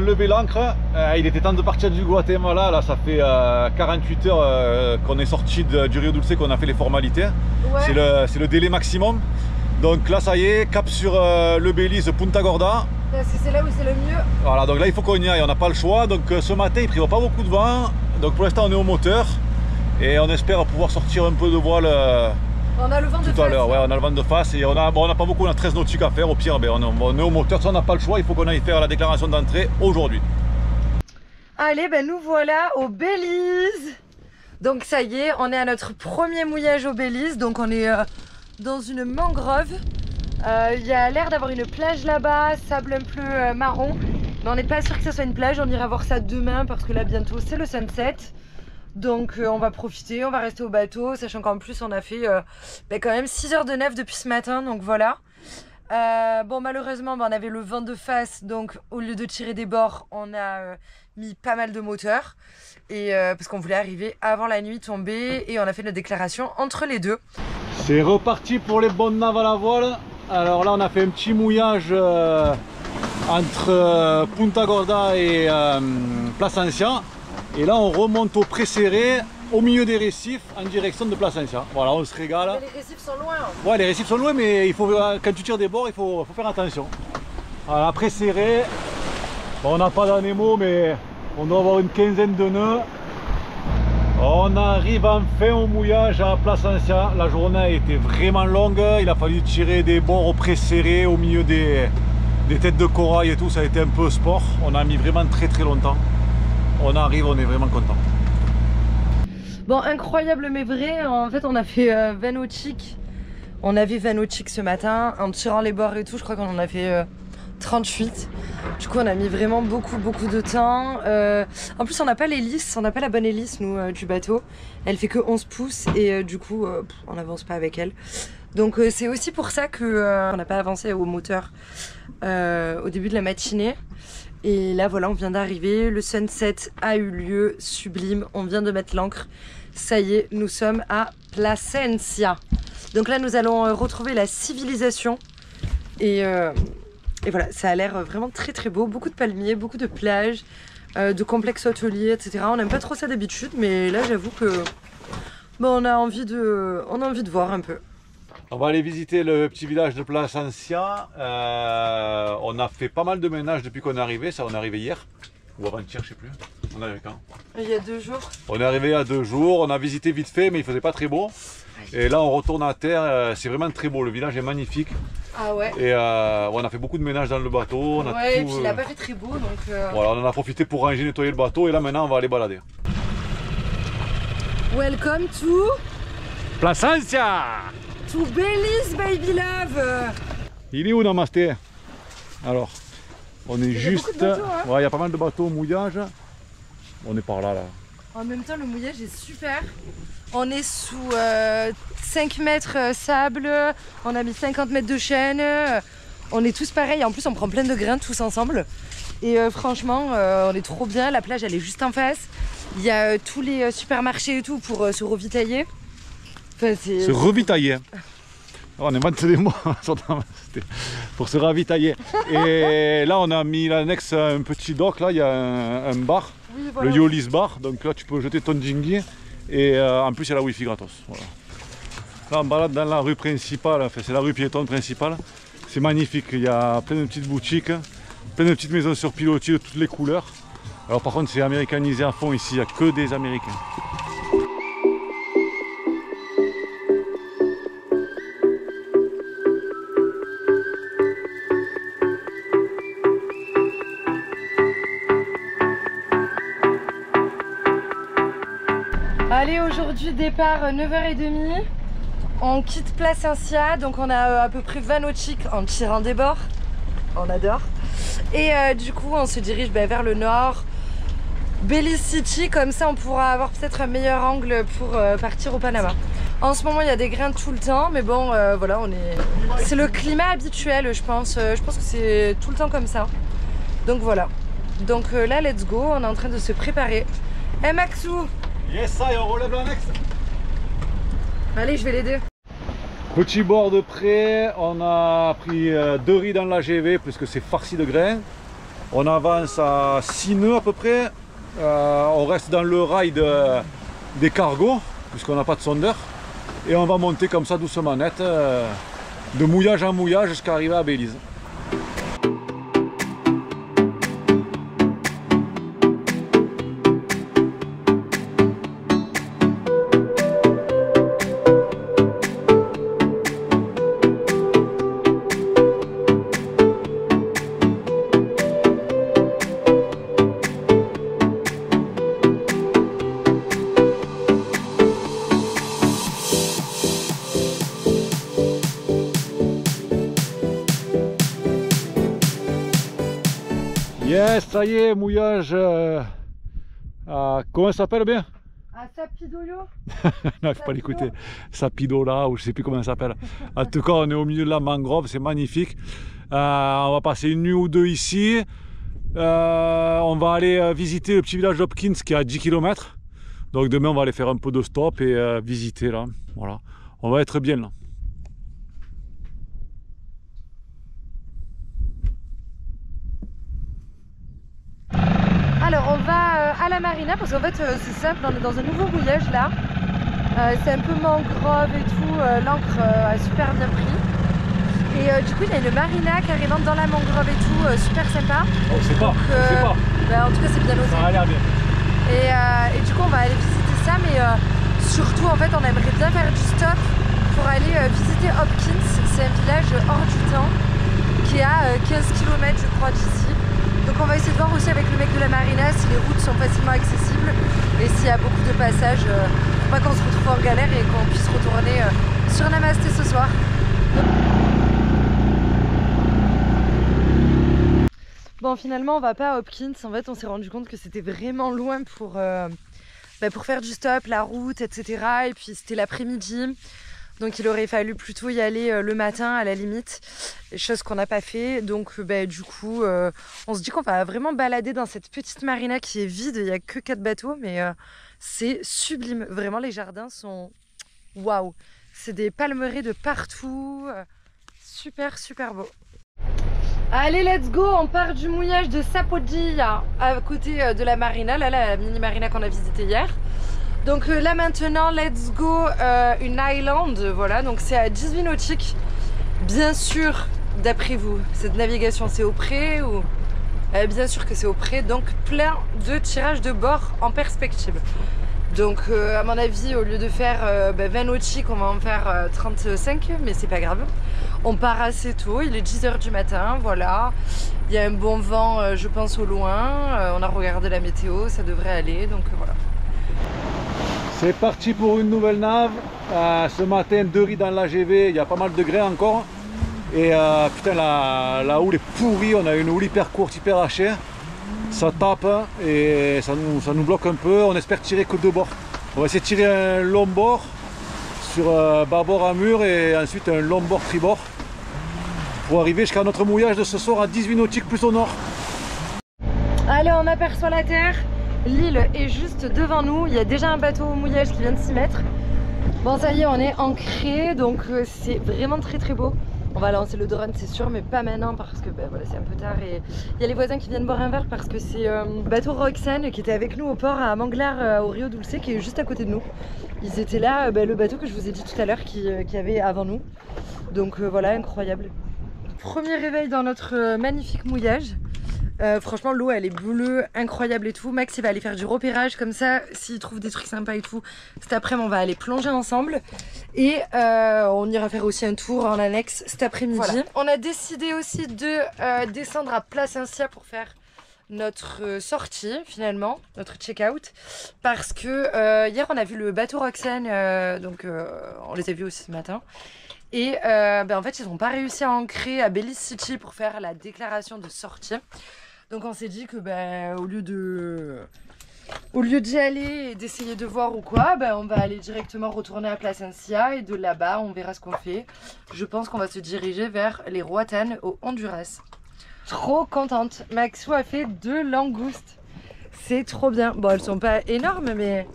lever l'ancre. Il était temps de partir du Guatemala. Là, ça fait 48 heures qu'on est sorti du Rio Dulce, qu'on a fait les formalités. Ouais. C'est le délai maximum. Donc là, ça y est, cap sur le Belize, Punta Gorda. Parce que c'est là où c'est le mieux. Voilà, donc là, il faut qu'on y aille. On n'a pas le choix. Donc ce matin, il ne prévoit pas beaucoup de vent. Donc pour l'instant, on est au moteur. Et on espère pouvoir sortir un peu de voile. On a le vent de face. Tout à l'heure, ouais, on a le vent de face et on n'a pas beaucoup, on a 13 nautiques à faire. Au pire, ben, on est au moteur, ça on n'a pas le choix, il faut qu'on aille faire la déclaration d'entrée aujourd'hui. Allez, ben nous voilà au Belize. Donc ça y est, on est à notre premier mouillage au Belize. Donc on est dans une mangrove. Il y a l'air d'avoir une plage là-bas, sable un peu marron. Mais on n'est pas sûr que ce soit une plage, on ira voir ça demain parce que là bientôt c'est le sunset. Donc on va profiter, on va rester au bateau, sachant qu'en plus on a fait quand même 6 heures de nef depuis ce matin, donc voilà. Bon, malheureusement on avait le vent de face, donc au lieu de tirer des bords, on a mis pas mal de moteurs. Et parce qu'on voulait arriver avant la nuit tombée et on a fait notre déclaration entre les deux. C'est reparti pour les bonnes naves à la voile. Alors là on a fait un petit mouillage entre Punta Gorda et Placencia. Et là on remonte au Pré-Serré, au milieu des récifs, en direction de Placencia. Voilà, on se régale. Mais les récifs sont loin. Ouais, les récifs sont loin, mais il faut, quand tu tires des bords, il faut faire attention. Voilà, Pré-Serré, bon, on n'a pas d'anémos, mais on doit avoir une quinzaine de nœuds. On arrive enfin au mouillage à Placencia. La journée a été vraiment longue, il a fallu tirer des bords au Pré-Serré, au milieu des têtes de corail et tout, ça a été un peu sport. On a mis vraiment très longtemps. On arrive, on est vraiment content. Bon, incroyable mais vrai, en fait on a fait Vanochic. On avait Vanochic ce matin, en tirant les bords et tout, je crois qu'on en a fait 38. Du coup on a mis vraiment beaucoup de temps. En plus on n'a pas l'hélice, on n'a pas la bonne hélice nous du bateau. Elle fait que 11 pouces et du coup on n'avance pas avec elle. Donc c'est aussi pour ça que on n'a pas avancé au moteur au début de la matinée. Et là voilà, on vient d'arriver, le sunset a eu lieu, sublime, on vient de mettre l'ancre. Ça y est, nous sommes à Placencia. Donc là nous allons retrouver la civilisation. Et voilà, ça a l'air vraiment très beau, beaucoup de palmiers, beaucoup de plages, de complexes hôteliers, etc. On n'aime pas trop ça d'habitude, mais là j'avoue que bon, on a envie de voir un peu. On va aller visiter le petit village de Placencia. On a fait pas mal de ménage depuis qu'on est arrivé. Ça, on est arrivé hier ou avant-hier, je sais plus. On est arrivé quand? Il y a 2 jours. On est arrivé il y a 2 jours. On a visité vite fait, mais il faisait pas très beau. Et là, on retourne à terre. C'est vraiment très beau. Le village est magnifique. Ah ouais. Et on a fait beaucoup de ménage dans le bateau. On a ouais, tout, et puis il n'a pas fait très beau, donc. Voilà, on en a profité pour ranger, nettoyer le bateau. Et là, maintenant, on va aller balader. Welcome to Placencia. To Belize, baby love. Il est où Namasté? Alors, on est juste... Bateaux, hein. Ouais, il y a pas mal de bateaux au mouillage. On est par là. En même temps, le mouillage est super. On est sous 5 mètres sable. On a mis 50 mètres de chaîne. On est tous pareils. En plus, on prend plein de grains tous ensemble. Et franchement, on est trop bien. La plage, elle est juste en face. Il y a tous les supermarchés et tout pour se ravitailler. Enfin, se ravitailler. On est inventé des mots pour se ravitailler. Et là, on a mis l'annexe à un petit dock. Là, il y a un bar, oui, voilà. Le Yolis Bar. Donc là, tu peux jeter ton dinghy. Et en plus, il y a la wifi gratos. Voilà. Là, on balade dans la rue principale. Enfin, c'est la rue piétonne principale. C'est magnifique. Il y a plein de petites boutiques, plein de petites maisons sur pilotis de toutes les couleurs. Alors, par contre, c'est américanisé à fond ici. Il n'y a que des Américains. Allez, aujourd'hui départ 9h30, on quitte Placencia, donc on a à peu près Vanochic en tirant des bords, on adore. Et du coup on se dirige vers le nord, Belize City, comme ça on pourra avoir peut-être un meilleur angle pour partir au Panama. En ce moment il y a des grains tout le temps, mais bon voilà, c'est le climat habituel je pense que c'est tout le temps comme ça. Donc voilà, donc là let's go, on est en train de se préparer. Eh Maxou! Yes, ça, et on relève l'annexe. Allez, je vais l'aider. Petit bord de près, on a pris 2 riz dans la GV puisque c'est farci de grains. On avance à 6 nœuds à peu près. On reste dans le rail des cargos, puisqu'on n'a pas de sondeur. Et on va monter comme ça doucement net, de mouillage en mouillage jusqu'à arriver à Belize. Yes, ça y est, mouillage comment ça s'appelle bien? À Sapidoyo. Non, il faut pas l'écouter. Sapidola, ou je sais plus comment ça s'appelle. En tout cas, on est au milieu de la mangrove, c'est magnifique. On va passer une nuit ou deux ici. On va aller visiter le petit village d'Hopkins qui est à 10 km. Donc demain, on va aller faire un peu de stop et visiter là. Voilà, on va être bien là. Alors on va à la marina parce qu'en fait c'est simple, on est dans un nouveau mouillage là. C'est un peu mangrove et tout, l'encre a super bien pris. Et du coup il y a une marina carrément dans la mangrove et tout, super sympa. On sait pas, on sait pas. Bah, en tout cas c'est bien osé. Ça a l'air bien. Et du coup on va aller visiter ça, mais surtout en fait on aimerait bien faire du stop pour aller visiter Hopkins. C'est un village hors du temps qui est à 15 km je crois d'ici. Donc on va essayer de voir aussi avec le mec de la marina si les routes sont facilement accessibles et s'il y a beaucoup de passages pour pas qu'on se retrouve en galère et qu'on puisse retourner sur Namasté ce soir. Bon finalement on va pas à Hopkins, en fait on s'est rendu compte que c'était vraiment loin pour faire du stop, la route, etc. Et puis c'était l'après-midi. Donc il aurait fallu plutôt y aller le matin à la limite, chose qu'on n'a pas fait. Donc du coup on se dit qu'on va vraiment balader dans cette petite marina qui est vide, il n'y a que 4 bateaux, mais c'est sublime. Vraiment les jardins sont waouh, c'est des palmeraies de partout, super super beau. Allez let's go, on part du mouillage de Sapodilla à côté de la marina, là la mini marina qu'on a visité hier. Donc là maintenant, let's go une island, voilà, donc c'est à 18 nautiques. Bien sûr, d'après vous, cette navigation c'est au près ou bien sûr que c'est au près, donc plein de tirages de bord en perspective. Donc à mon avis, au lieu de faire 20 nautiques, on va en faire 35, mais c'est pas grave. On part assez tôt, il est 10 h du matin, voilà. Il y a un bon vent, je pense, au loin. On a regardé la météo, ça devrait aller, donc voilà. C'est parti pour une nouvelle nave. Ce matin, 2 riz dans l'AGV, il y a pas mal de grès encore. Et putain, la houle est pourrie, on a une houle hyper courte, hyper hachée. Ça tape et ça nous bloque un peu. On espère tirer que 2 bords. On va essayer de tirer un long bord sur bâbord à mur et ensuite un long bord tribord pour arriver jusqu'à notre mouillage de ce soir à 18 nautiques plus au nord. Allez, on aperçoit la terre. L'île est juste devant nous, il y a déjà un bateau au mouillage qui vient de s'y mettre. Bon ça y est, on est ancré, donc c'est vraiment très très beau. On va lancer le drone c'est sûr, mais pas maintenant parce que voilà, c'est un peu tard et il y a les voisins qui viennent boire un verre parce que c'est le bateau Roxane qui était avec nous au port à Manglar au Rio Dulce qui est juste à côté de nous. Ils étaient là, le bateau que je vous ai dit tout à l'heure qui avait avant nous. Donc voilà, incroyable. Premier réveil dans notre magnifique mouillage. Franchement l'eau elle est bleue, incroyable et tout. Max il va aller faire du repérage comme ça, s'il trouve des trucs sympas et tout, cet après-midi on va aller plonger ensemble. Et on ira faire aussi un tour en annexe cet après-midi. Voilà. On a décidé aussi de descendre à Placencia pour faire notre sortie finalement, notre check-out. Parce que hier on a vu le bateau Roxane, donc on les a vus aussi ce matin. Et en fait ils n'ont pas réussi à ancrer à Belize City pour faire la déclaration de sortie. Donc on s'est dit que au lieu d'y aller et d'essayer de voir ou quoi, on va aller directement retourner à Placencia et de là-bas on verra ce qu'on fait. Je pense qu'on va se diriger vers les Roatan au Honduras. Trop contente. Maxou a fait 2 langoustes. C'est trop bien. Bon elles sont pas énormes mais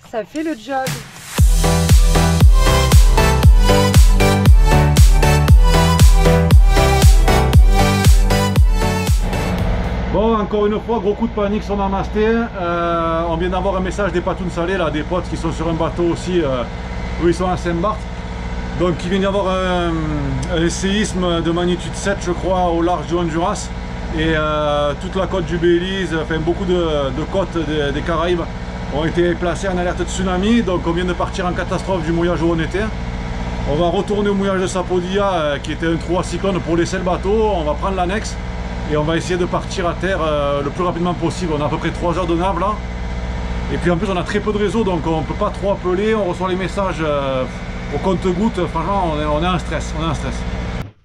ça fait le job. Bon, encore une fois, gros coup de panique sur Namasté. On vient d'avoir un message des patounes salées, là, des potes qui sont sur un bateau aussi, eux ils sont à Saint-Barth. Donc il vient d'y avoir un séisme de magnitude 7, je crois, au large du Honduras. Et toute la côte du Belize, enfin beaucoup de côtes des Caraïbes ont été placées en alerte tsunami. Donc on vient de partir en catastrophe du mouillage où on était. On va retourner au mouillage de Sapodilla, qui était un trou à cyclone pour laisser le bateau. On va prendre l'annexe. Et on va essayer de partir à terre le plus rapidement possible. On a à peu près 3 heures de nav là. Et puis en plus on a très peu de réseau, donc on ne peut pas trop appeler. On reçoit les messages au compte-gouttes. Franchement on est en stress.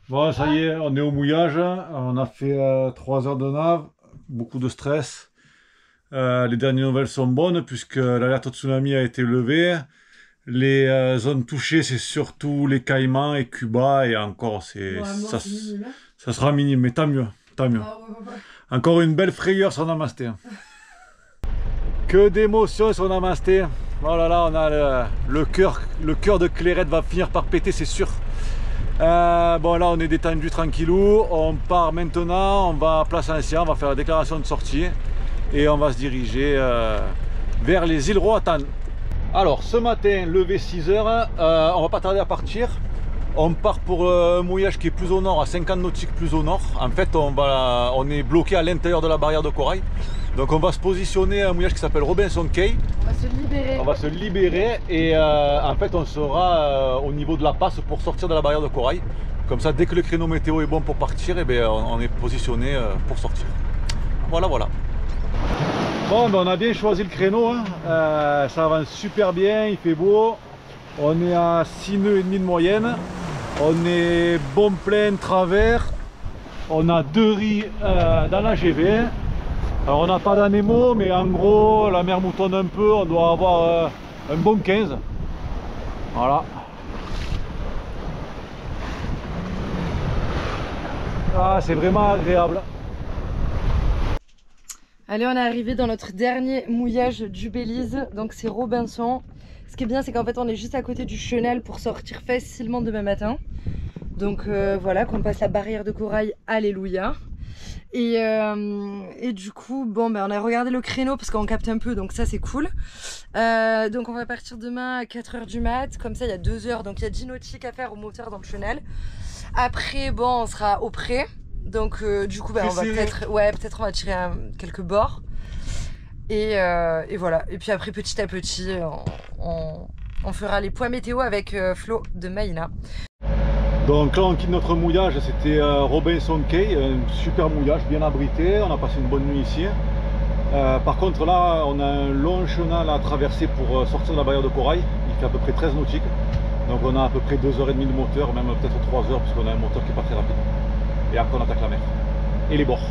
Bon, ça y est, on est au mouillage. On a fait 3 heures de nav. Beaucoup de stress. Les dernières nouvelles sont bonnes puisque l'alerte tsunami a été levée. Les zones touchées, c'est surtout les Caïmans et Cuba. Et encore, ça sera minime, mais tant mieux. Tant mieux. Encore une belle frayeur sur Namasté. Que d'émotions sur Namasté. Oh là là, on a le cœur de Clairette va finir par péter, c'est sûr. Bon là on est détendu tranquillou. On part maintenant, on va à Place Ancien, on va faire la déclaration de sortie. Et on va se diriger vers les îles Roatan. Alors ce matin, levé 6 h, on va pas tarder à partir. On part pour un mouillage qui est plus au nord, à 50 nautiques plus au nord. En fait, on est bloqué à l'intérieur de la barrière de corail. Donc on va se positionner à un mouillage qui s'appelle Robinson Cay. On va se libérer. On va se libérer et en fait on sera au niveau de la passe pour sortir de la barrière de corail. Comme ça, dès que le créneau météo est bon pour partir, on est positionné pour sortir. Voilà. Bon, on a bien choisi le créneau. Ça avance super bien, il fait beau. On est à 6 nœuds et demi de moyenne. On est bon plein travers. On a 2 riz dans la GV. Alors on n'a pas d'anémo, mais en gros la mer moutonne un peu. On doit avoir un bon 15. Voilà. Ah, c'est vraiment agréable. Allez, on est arrivé dans notre dernier mouillage du Belize. Donc c'est Robinson. Ce qui est bien, c'est qu'en fait on est juste à côté du chenal pour sortir facilement demain matin. Donc voilà, qu'on passe la barrière de corail, alléluia. Et du coup, bon, on a regardé le créneau parce qu'on capte un peu, donc ça c'est cool. Donc on va partir demain à 4 h du mat, comme ça il y a 2 heures, donc il y a 10 nautiques à faire au moteur dans le chenal. Après, bon, on sera au pré, donc du coup, on va peut-être on va tirer quelques bords. Et voilà, et puis après petit à petit on fera les points météo avec Flo de Maïna. Donc là on quitte notre mouillage, c'était Robinson Cay, un super mouillage bien abrité, on a passé une bonne nuit ici. Par contre là on a un long chenal à traverser pour sortir de la barrière de corail, il fait à peu près 13 nautiques. Donc on a à peu près 2 h 30 de moteur, même peut-être 3 heures puisqu'on a un moteur qui est pas très rapide. Et après on attaque la mer et les bords.